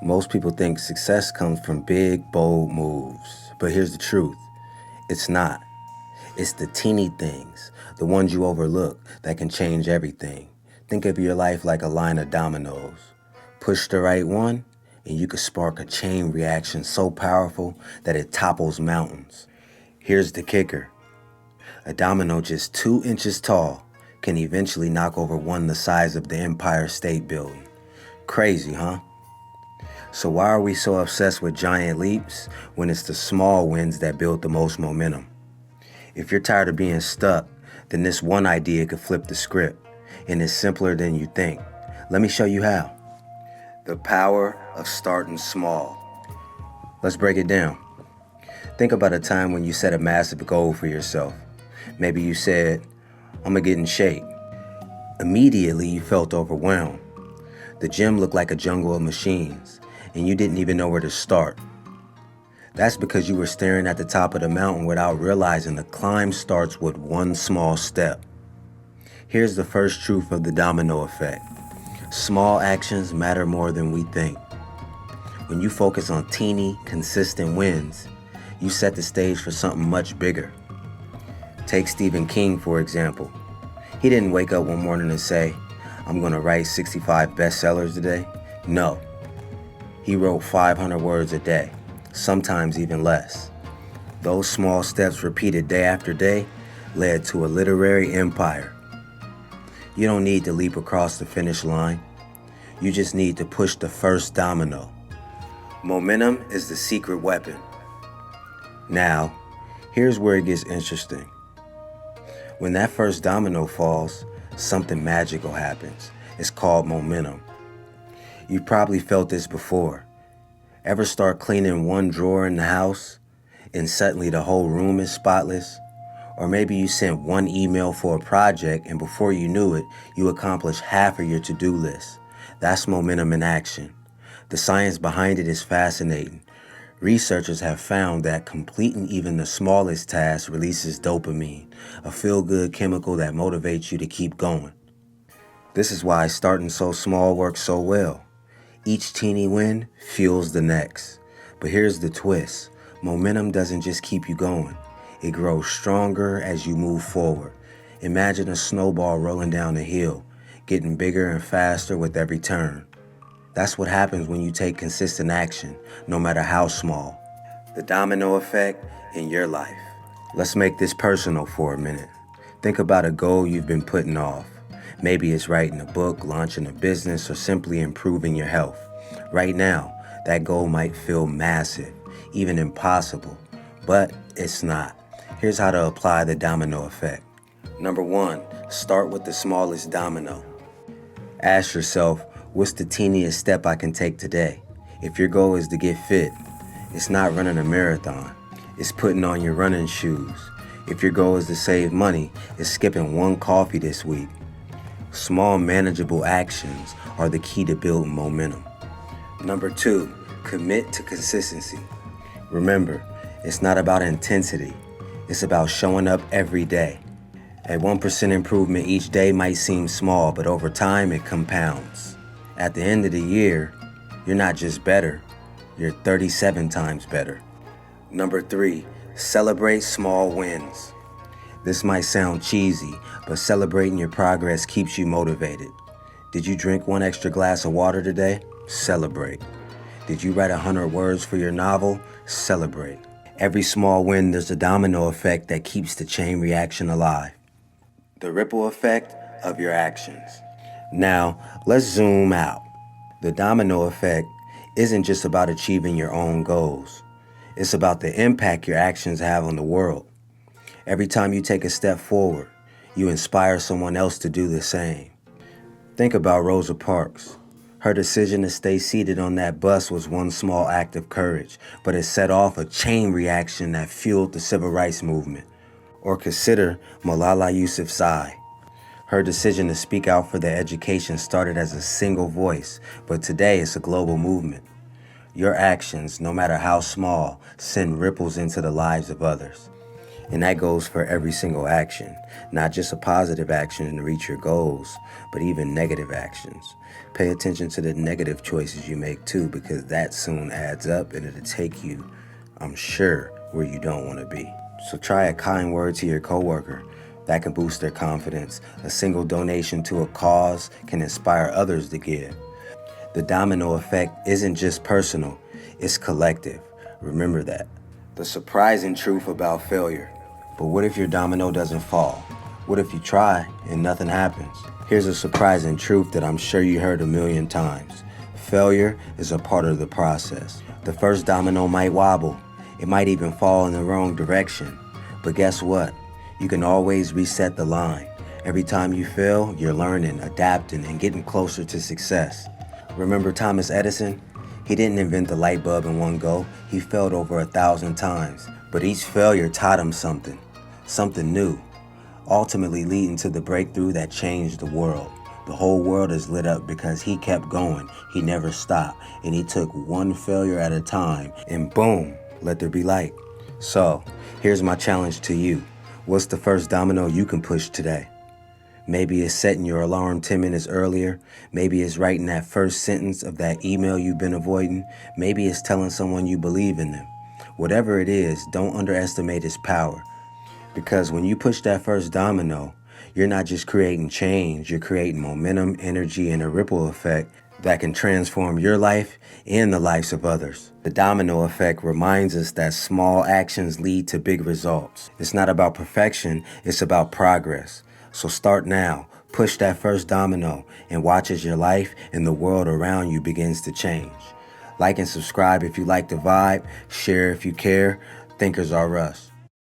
Most people think success comes from big, bold moves. But here's the truth. It's not. It's the teeny things, the ones you overlook, that can change everything. Think of your life like a line of dominoes. Push the right one, and you could spark a chain reaction so powerful that it topples mountains. Here's the kicker. A domino just 2 inches tall can eventually knock over one the size of the Empire State Building. Crazy, huh? So why are we so obsessed with giant leaps when it's the small wins that build the most momentum? If you're tired of being stuck, then this one idea could flip the script, and it's simpler than you think. Let me show you how. The power of starting small. Let's break it down. Think about a time when you set a massive goal for yourself. Maybe you said, I'm gonna get in shape. Immediately you felt overwhelmed. The gym looked like a jungle of machines, and you didn't even know where to start. That's because you were staring at the top of the mountain without realizing the climb starts with one small step. Here's the first truth of the domino effect. Small actions matter more than we think. When you focus on teeny, consistent wins, you set the stage for something much bigger. Take Stephen King, for example. He didn't wake up one morning and say, I'm going to write 65 bestsellers today. No. He wrote 500 words a day, sometimes even less. Those small steps repeated day after day led to a literary empire. You don't need to leap across the finish line. You just need to push the first domino. Momentum is the secret weapon. Now, here's where it gets interesting. When that first domino falls, something magical happens. It's called momentum. You've probably felt this before. Ever start cleaning one drawer in the house and suddenly the whole room is spotless? Or maybe you sent one email for a project and before you knew it, you accomplished half of your to-do list. That's momentum in action. The science behind it is fascinating. Researchers have found that completing even the smallest task releases dopamine, a feel-good chemical that motivates you to keep going. This is why starting so small works so well. Each teeny win fuels the next. But here's the twist. Momentum doesn't just keep you going. It grows stronger as you move forward. Imagine a snowball rolling down a hill, getting bigger and faster with every turn. That's what happens when you take consistent action, no matter how small. The domino effect in your life. Let's make this personal for a minute. Think about a goal you've been putting off. Maybe it's writing a book, launching a business, or simply improving your health. Right now, that goal might feel massive, even impossible, but it's not. Here's how to apply the domino effect. Number 1, start with the smallest domino. Ask yourself, what's the teeniest step I can take today? If your goal is to get fit, it's not running a marathon. It's putting on your running shoes. If your goal is to save money, it's skipping one coffee this week. Small, manageable actions are the key to building momentum. Number 2, commit to consistency. Remember, it's not about intensity. It's about showing up every day. A 1% improvement each day might seem small, but over time it compounds. At the end of the year, you're not just better, you're 37 times better. Number 3, celebrate small wins. This might sound cheesy, but celebrating your progress keeps you motivated. Did you drink one extra glass of water today? Celebrate. Did you write 100 words for your novel? Celebrate. Every small win, there's a domino effect that keeps the chain reaction alive. The ripple effect of your actions. Now, let's zoom out. The domino effect isn't just about achieving your own goals. It's about the impact your actions have on the world. Every time you take a step forward, you inspire someone else to do the same. Think about Rosa Parks. Her decision to stay seated on that bus was one small act of courage, but it set off a chain reaction that fueled the civil rights movement. Or consider Malala Yousafzai. Her decision to speak out for their education started as a single voice, but today it's a global movement. Your actions, no matter how small, send ripples into the lives of others. And that goes for every single action, not just a positive action to reach your goals, but even negative actions. Pay attention to the negative choices you make too, because that soon adds up and it'll take you, I'm sure, where you don't want to be. So try a kind word to your coworker. That can boost their confidence. A single donation to a cause can inspire others to give. The domino effect isn't just personal, it's collective. Remember that. The surprising truth about failure. But what if your domino doesn't fall? What if you try and nothing happens? Here's a surprising truth that I'm sure you heard a million times. Failure is a part of the process. The first domino might wobble. It might even fall in the wrong direction. But guess what? You can always reset the line. Every time you fail, you're learning, adapting, and getting closer to success. Remember Thomas Edison? He didn't invent the light bulb in one go. He failed over 1,000 times. But each failure taught him something new, ultimately leading to the breakthrough that changed the world. The whole world is lit up because he kept going. He never stopped. And he took one failure at a time. And boom, let there be light. So, here's my challenge to you. What's the first domino you can push today? Maybe it's setting your alarm 10 minutes earlier. Maybe it's writing that first sentence of that email you've been avoiding. Maybe it's telling someone you believe in them. Whatever it is, don't underestimate its power. Because when you push that first domino, you're not just creating change, you're creating momentum, energy, and a ripple effect that can transform your life and the lives of others. The domino effect reminds us that small actions lead to big results. It's not about perfection, it's about progress. So start now, push that first domino, and watch as your life and the world around you begins to change. Like and subscribe if you like the vibe, share if you care. Thinkers are us.